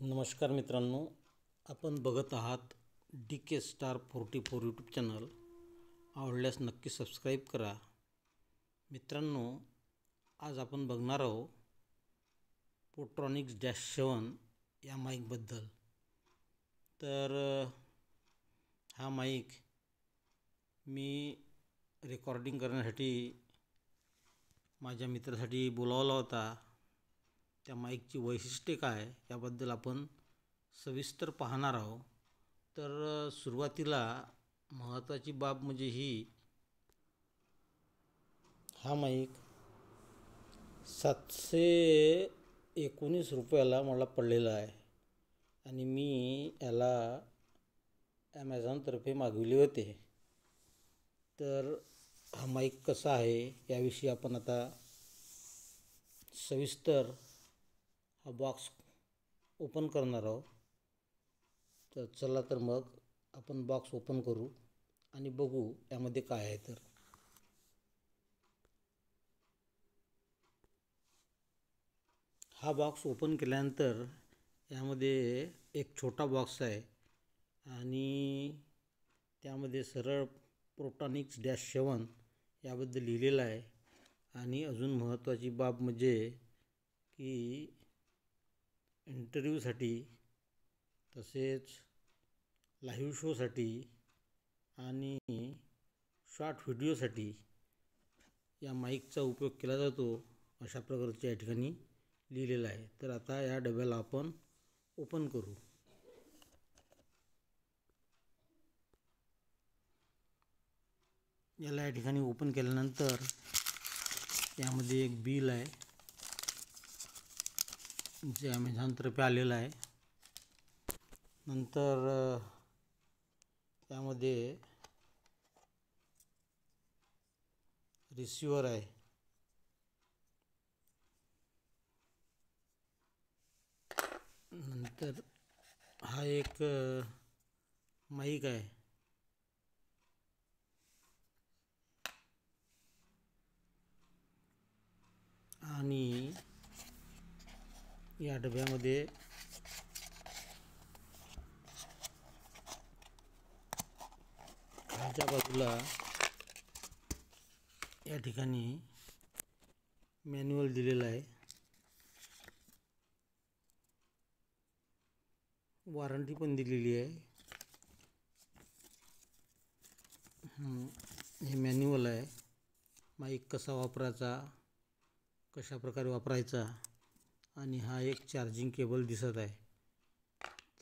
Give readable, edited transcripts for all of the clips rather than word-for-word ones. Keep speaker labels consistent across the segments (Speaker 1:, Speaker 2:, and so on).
Speaker 1: नमस्कार मित्रांनो, आपण बघत आहात DK Star 44 यूट्यूब चॅनल. आवडल्यास नक्की सबस्क्राईब करा. मित्रांनो, आज आपण बघणार आहोत पोर्ट्रॉनिक्स -7 या माईकबद्दल. तर हा माईक मी रेकॉर्डिंग करण्यासाठी माझ्या मित्रासाठी बोलावला होता. त्या माईकची वैशिष्ट्ये काय याबद्दल आपण सविस्तर पाहणार आहोत. तर सुरुवातीला महत्त्वाची बाब म्हणजे हा माईक 719 रुपयाला मला पडलेला आहे आणि मी याला ॲमेझॉनतर्फे मागविले होते. तर हा माईक कसा आहे याविषयी आपण आता सविस्तर हा बॉक्स ओपन करणार आहोत. तर चला तर मग आपण बॉक्स ओपन करू आणि बघू यामध्ये काय आहे. तर हा बॉक्स ओपन केल्यानंतर यामध्ये एक छोटा बॉक्स आहे आणि त्यामध्ये सरळ पोर्ट्रॉनिक्स -7 याबद्दल लिहिलेलं आहे. आणि अजून महत्त्वाची बाब म्हणजे की इंटरव्ह्यूसाठी तसेच लाईव्ह शोसाठी आणि शॉर्ट व्हिडिओसाठी या माईकचा उपयोग केला जातो अशा प्रकारचे या ठिकाणी लिहिलेलं आहे. तर आता या डब्याला आपण ओपन करू. याला या ठिकाणी ओपन केल्यानंतर यामध्ये एक बिल आहे जे ॲमेझॉनतर्फे आलेलं आहे. नंतर यामध्ये रिसिव्हर आहे. नंतर हा एक माईक आहे. आणि या डब्यामध्ये खालच्या बाजूला या ठिकाणी मॅन्युअल दिलेलं आहे. वॉरंटी पण दिलेली आहे. हे मॅन्युअल आहे. माईक कसा वापरायचा, कशा प्रकारे वापरायचा. आणि हा एक चार्जिंग केबल दिसत आहे.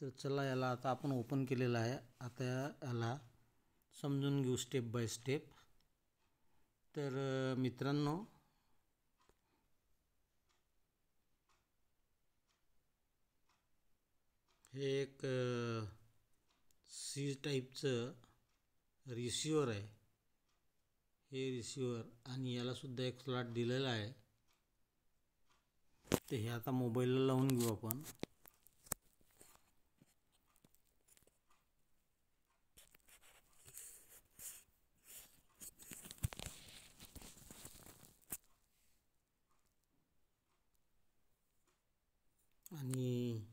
Speaker 1: तर चला याला आता आपण ओपन केलेलं आहे. आता याला समजून घेऊ स्टेप बाय स्टेप. तर मित्रांनो, हे एक सी टाईपचं रिसिव्हर आहे. हे रिसिव्हर आणि यालासुद्धा एक स्लॉट दिलेला आहे. ते हे आता मोबाईलला लावून घेऊ आपण. आणि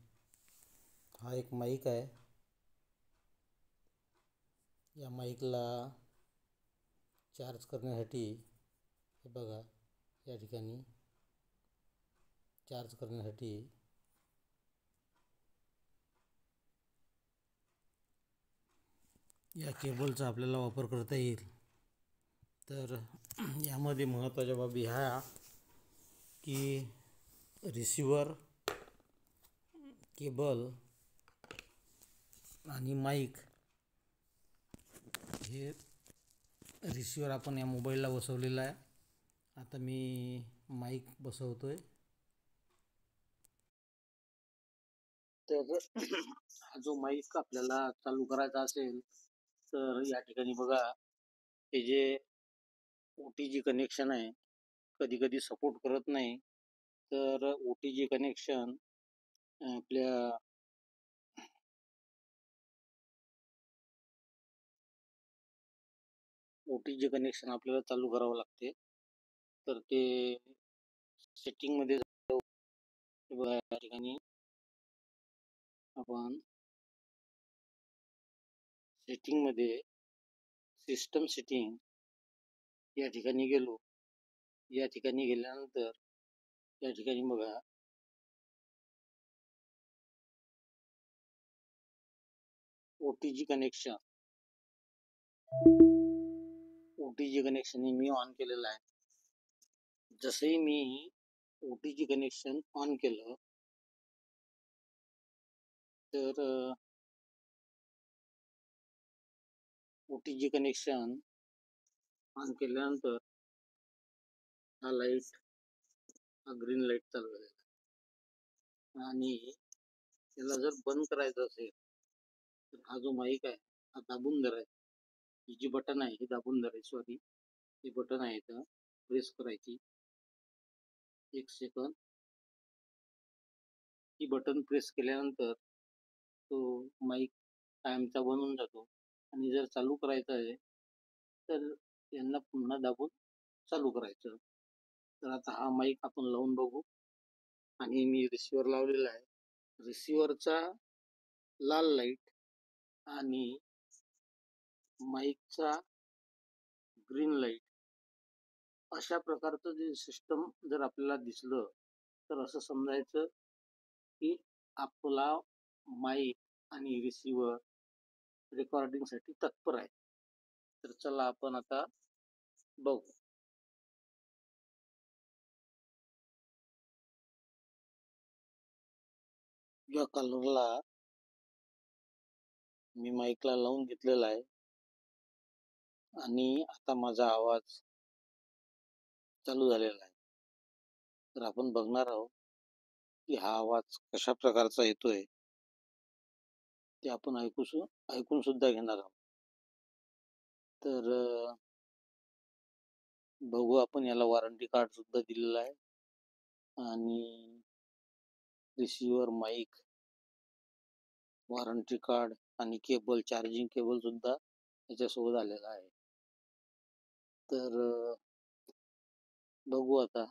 Speaker 1: हा एक माईक आहे. या माईकला चार्ज करण्यासाठी हे बघा, या ठिकाणी चार्ज करण्यासाठी या केबलचा आपल्याला वापर करता येईल. तर यामध्ये महत्त्वाच्या बाबी ह्या की रिसिव्हर, केबल आणि माईक. हे रिसिव्हर आपण या मोबाईलला बसवलेला आहे. आता मी माईक बसवतोय. तर हा जो माईक आपल्याला चालू करायचा असेल तर या ठिकाणी बघा, हे जे OTG कनेक्शन आहे कधी कधी सपोर्ट करत नाही. तर OTG कनेक्शन आपल्या OTG कनेक्शन आपल्याला चालू करावं लागते. तर ते सेटिंगमध्ये बघा, या ठिकाणी आपण सेटिंग मध्ये सिस्टम सेटिंग या ठिकाणी गेलो. या ठिकाणी गेल्यानंतर या ठिकाणी बघा ओटीजी कनेक्शन मी ऑन केलेलं आहे. जसंही मी ओटीजी कनेक्शन ऑन केलं तर ओटीजी कनेक्शन ऑन केल्यानंतर हा ग्रीन लाईट चालू झालेला आणि त्याला जर बंद करायचं असेल तर हा जो माईक आहे हा दाबून धरायचा. ही जी बटन आहे ही दाबून धरायची. हे बटन आहे तर प्रेस करायची. 1 सेकंद. ही बटन प्रेस केल्यानंतर तो माईक कायमचा बंद होऊन जातो आणि जर चालू करायचं आहे तर यांना पुन्हा दाबून चालू करायचं. तर आता हा माईक आपण लावून बघू. आणि मी रिसिव्हर लावलेला आहे. रिसिव्हरचा लाल लाईट आणि माईकचा ग्रीन लाईट अशा प्रकारचं जे सिस्टम जर आपल्याला दिसलं तर असं समजायचं की आपला माईक आणि रिसिव्हर रेकॉर्डिंगसाठी तत्पर आहे. तर चला आपण आता बघू. या कलरला मी माईकला लावून घेतलेला आहे आणि आता माझा आवाज चालू झालेला आहे. तर आपण बघणार आहोत की हा आवाज कशा प्रकारचा येतोय ते आपण ऐकून सुद्धा घेणार आहोत. तर बघू आपण. याला वॉरंटी कार्ड सुद्धा दिलेलं आहे आणि रिसिव्हर, माईक, वॉरंटी कार्ड आणि केबल, चार्जिंग केबल सुद्धा याच्यासोबत आलेला आहे. तर बघू आता